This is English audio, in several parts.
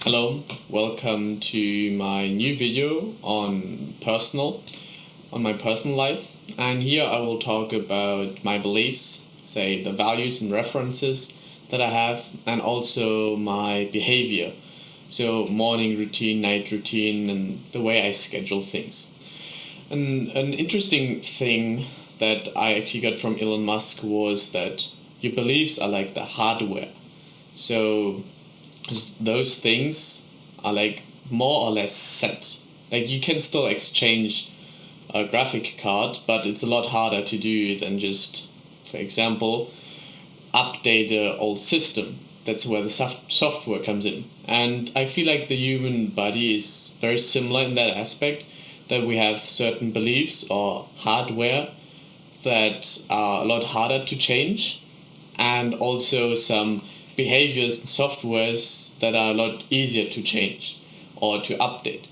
Hello, welcome to my new video on my personal life. And here I will talk about my beliefs, say the values and references that I have, and also my behavior. So morning routine, night routine, and the way I schedule things. And an interesting thing that I actually got from Elon Musk was that your beliefs are like the hardware. So those things are like more or less set. Like you can still exchange a graphic card, but it's a lot harder to do than just, for example, update an old system. That's where the software comes in. And I feel like the human body is very similar in that aspect, that we have certain beliefs or hardware that are a lot harder to change, and also some behaviors and softwares that are a lot easier to change or to update.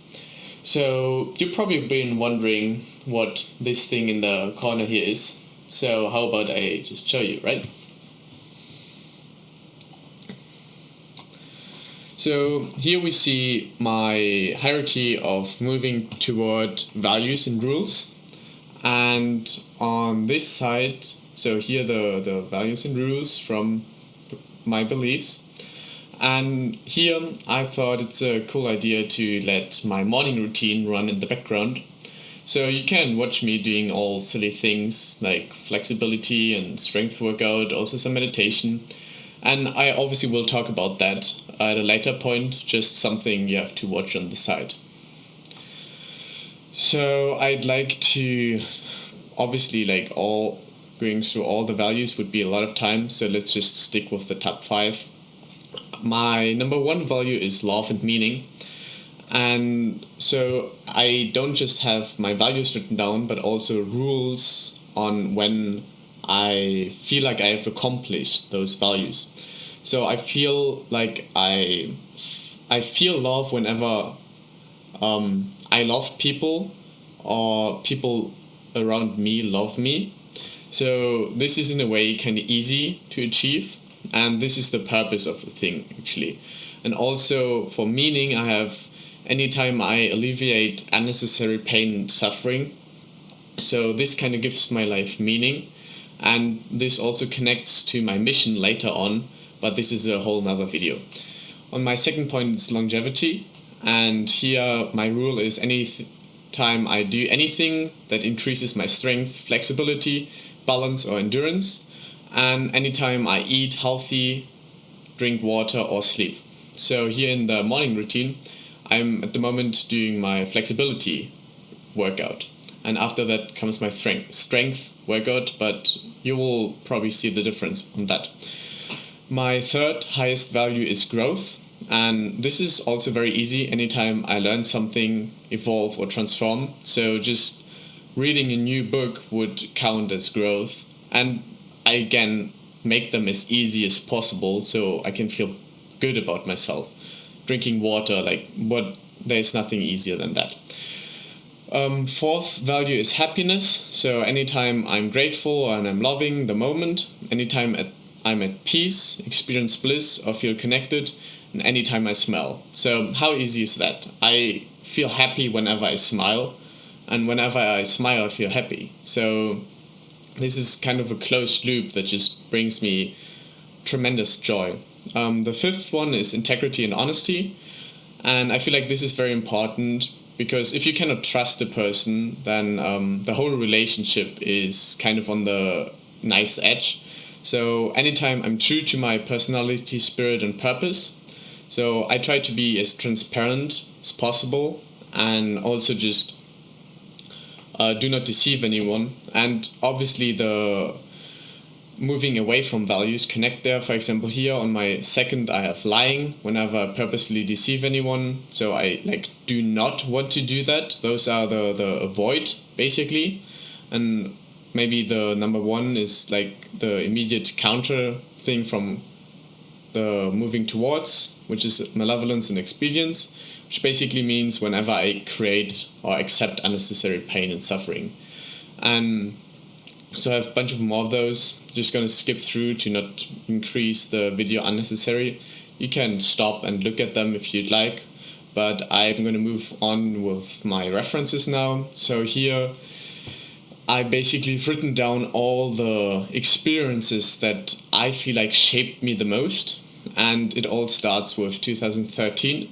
So you've probably been wondering what this thing in the corner here is. So how about I just show you, right? So here we see my hierarchy of moving toward values and rules. And on this side, so here the values and rules from my beliefs. And here I thought it's a cool idea to let my morning routine run in the background. So you can watch me doing all silly things like flexibility and strength workout, also some meditation. And I obviously will talk about that at a later point, just something you have to watch on the side. So I'd like to, obviously, going through all the values would be a lot of time, so let's just stick with the top 5. My number 1 value is love and meaning. And so I don't just have my values written down, but also rules on when I feel like I have accomplished those values. So I feel like I feel love whenever I love people or people around me love me. So this is in a way kind of easy to achieve, and this is the purpose of the thing actually. And also for meaning, I have anytime I alleviate unnecessary pain and suffering. So this kind of gives my life meaning, and this also connects to my mission later on, but this is a whole nother video. On my second point, it's longevity, and here my rule is time I do anything that increases my strength, flexibility, balance or endurance, and anytime I eat healthy, drink water or sleep. So here in the morning routine, I'm at the moment doing my flexibility workout, and after that comes my strength workout, but you will probably see the difference on that. My third highest value is growth, and this is also very easy anytime I learn something, evolve or transform. So just reading a new book would count as growth, and I again make them as easy as possible so I can feel good about myself. Drinking water, there's nothing easier than that. Fourth value is happiness. So anytime I'm grateful and I'm loving the moment, anytime I'm at peace, experience bliss or feel connected, and anytime I smile. So how easy is that? I feel happy whenever I smile, and whenever I smile I feel happy. So this is kind of a closed loop that just brings me tremendous joy. The fifth one is integrity and honesty, and I feel like this is very important, because if you cannot trust a person, then the whole relationship is kind of on the knife's edge. So anytime I'm true to my personality, spirit and purpose, so I try to be as transparent as possible, and also just do not deceive anyone. And obviously the moving away from values connect there. For example, here on my second I have lying, whenever I purposefully deceive anyone. So I do not want to do that. Those are the avoid basically. And maybe the number 1 is the immediate counter thing from the moving towards, which is malevolence and expedience, which basically means whenever I create or accept unnecessary pain and suffering. And so I have a bunch of more of those. Just going to skip through to not increase the video unnecessary. You can stop and look at them if you'd like, but I'm going to move on with my references now. So here I basically have written down all the experiences that I feel like shaped me the most, and it all starts with 2013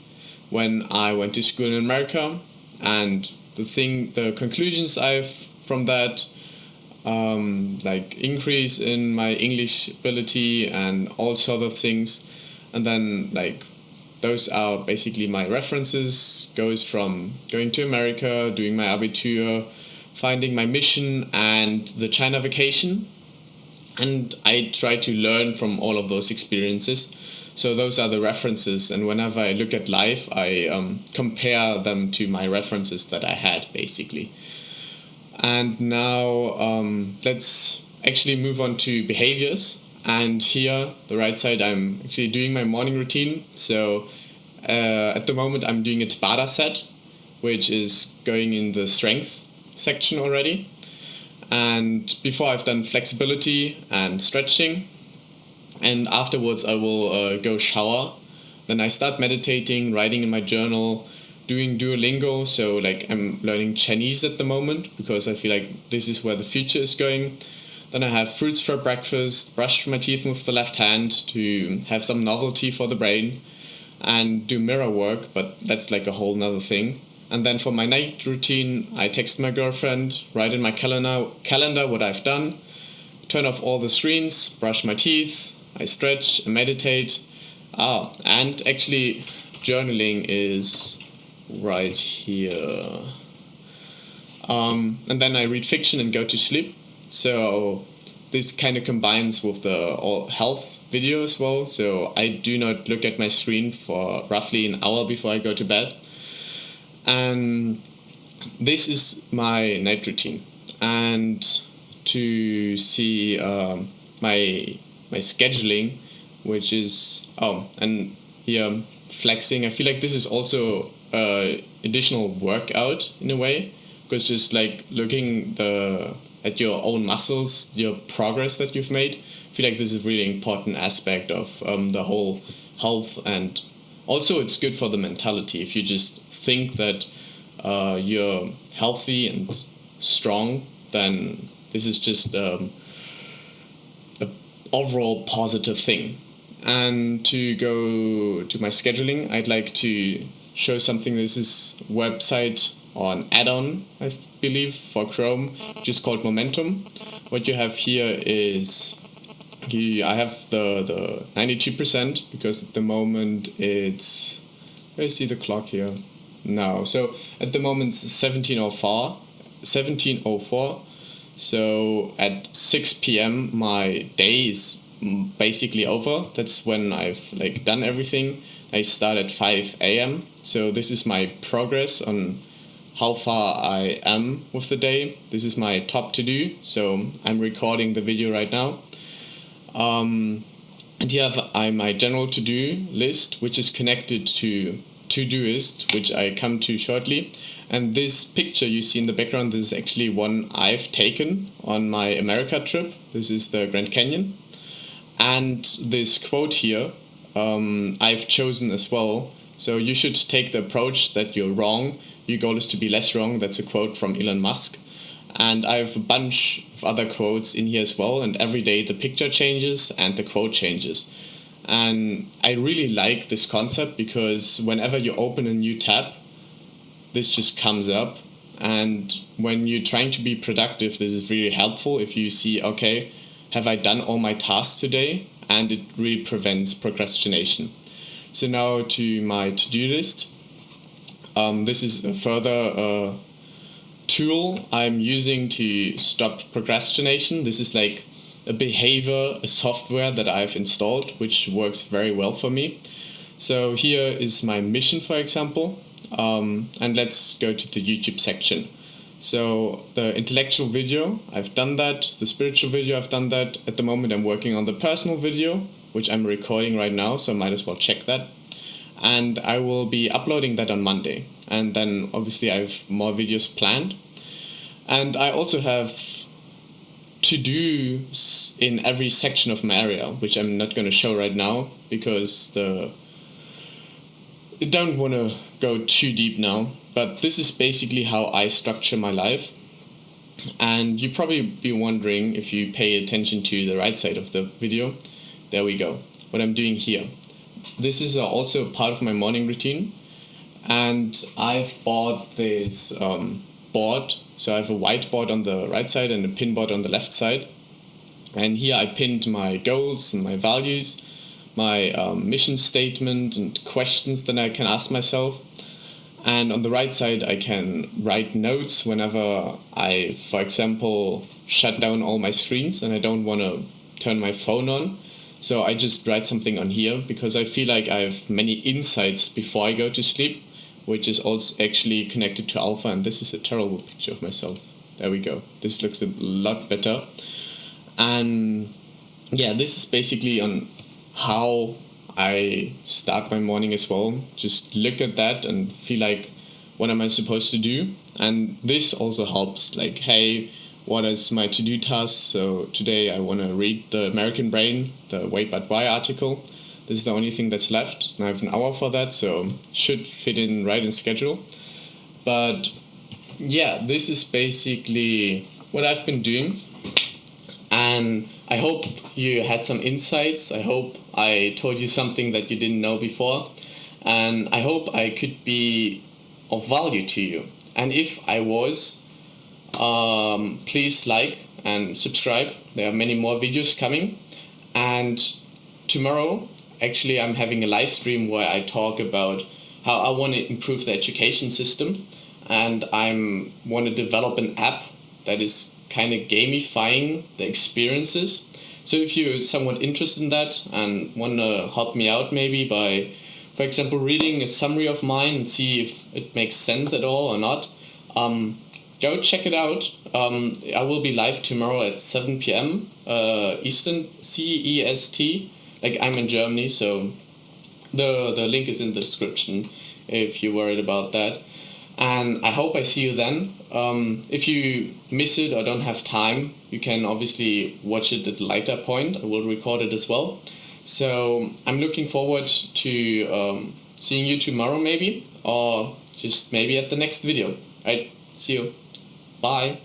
when I went to school in America, and the conclusions I've from that, like increase in my English ability and all sort of things, and then like those are basically my references. Goes from going to America, doing my Abitur, finding my mission, and the China vacation, and I try to learn from all of those experiences. So those are the references, and whenever I look at life, I compare them to my references that I had, basically. And now let's actually move on to behaviors. And here, the right side, I'm actually doing my morning routine. So at the moment, I'm doing a Tabata set, which is going in the strength section already. And before, I've done flexibility and stretching. And afterwards I will go shower. Then I start meditating, writing in my journal, doing Duolingo. So like I'm learning Chinese at the moment because I feel like this is where the future is going. Then I have fruits for breakfast, brush my teeth with the left hand to have some novelty for the brain, and do mirror work, but that's like a whole nother thing. And then for my night routine, I text my girlfriend, write in my calendar what I've done, turn off all the screens, brush my teeth, I stretch, I meditate. And actually journaling is right here. And then I read fiction and go to sleep. So this kind of combines with the all health video as well. So I do not look at my screen for roughly an hour before I go to bed. And this is my night routine. And to see my scheduling, which is and here flexing. I feel like this is also additional workout in a way, because just like looking at your own muscles, your progress that you've made, I feel like this is a really important aspect of the whole health, and also it's good for the mentality. If you just think that you're healthy and strong, then this is just overall positive thing. And to go to my scheduling, I'd like to show something. This is a website on add-on, I believe, for Chrome, which is called Momentum. What you have here is I have the 92% because at the moment it's, I see the clock here now. So at the moment it's 17:04. So at 6 p.m. my day is basically over. That's when I've like done everything. I start at 5 a.m. So this is my progress on how far I am with the day. This is my top to do. So I'm recording the video right now. And here have my general to do list, which is connected to Todoist, which I come to shortly. And this picture you see in the background, this is actually one I've taken on my America trip. This is the Grand Canyon. And this quote here, I've chosen as well. So you should take the approach that you're wrong. Your goal is to be less wrong. That's a quote from Elon Musk. And I have a bunch of other quotes in here as well. And every day the picture changes and the quote changes. And I really like this concept because whenever you open a new tab, this just comes up. And when you're trying to be productive, this is really helpful if you see, okay, have I done all my tasks today? And it really prevents procrastination. So now to my to-do list. This is a further tool I'm using to stop procrastination. This is like a software that I've installed, which works very well for me. So here is my mission, for example. And let's go to the YouTube section. So the intellectual video, I've done that. The spiritual video, I've done that. At the moment, I'm working on the personal video, which I'm recording right now, so I might as well check that. And I will be uploading that on Monday. And then obviously I have more videos planned. And I also have to-dos in every section of my area, which I'm not going to show right now because the don't want to go too deep now, but this is basically how I structure my life. And you probably be wondering, if you pay attention to the right side of the video, there we go, what I'm doing here. This is also part of my morning routine, and I've bought this board. So I have a whiteboard on the right side and a pinboard on the left side, and here I pinned my goals and my values, my mission statement and questions that I can ask myself. And on the right side, I can write notes whenever I, for example, shut down all my screens and I don't want to turn my phone on. So I just write something on here, because I feel like I have many insights before I go to sleep, which is also actually connected to alpha. And this is a terrible picture of myself. There we go. This looks a lot better. And yeah, this is basically on how I start my morning as well. Just look at that and feel like, what am I supposed to do? And this also helps, like, hey, what is my to-do task? So today I want to read the American Brain, the Wait But Why article. This is the only thing that's left, and I have an hour for that, so should fit in right in schedule. But yeah, this is basically what I've been doing. And I hope you had some insights. I hope I told you something that you didn't know before. And I hope I could be of value to you. And if I was, please like and subscribe. There are many more videos coming. And tomorrow, actually, I'm having a live stream where I talk about how I want to improve the education system. And I want to develop an app that is kind of gamifying the experiences. So if you're somewhat interested in that and want to help me out, maybe by, for example, reading a summary of mine and see if it makes sense at all or not, go check it out. I will be live tomorrow at 7 p.m. Eastern, CEST. Like, I'm in Germany, so the link is in the description if you're worried about that. And I hope I see you then. If you miss it or don't have time, you can obviously watch it at a later point. I will record it as well. So I'm looking forward to seeing you tomorrow maybe, or just maybe at the next video. Right, see you. Bye.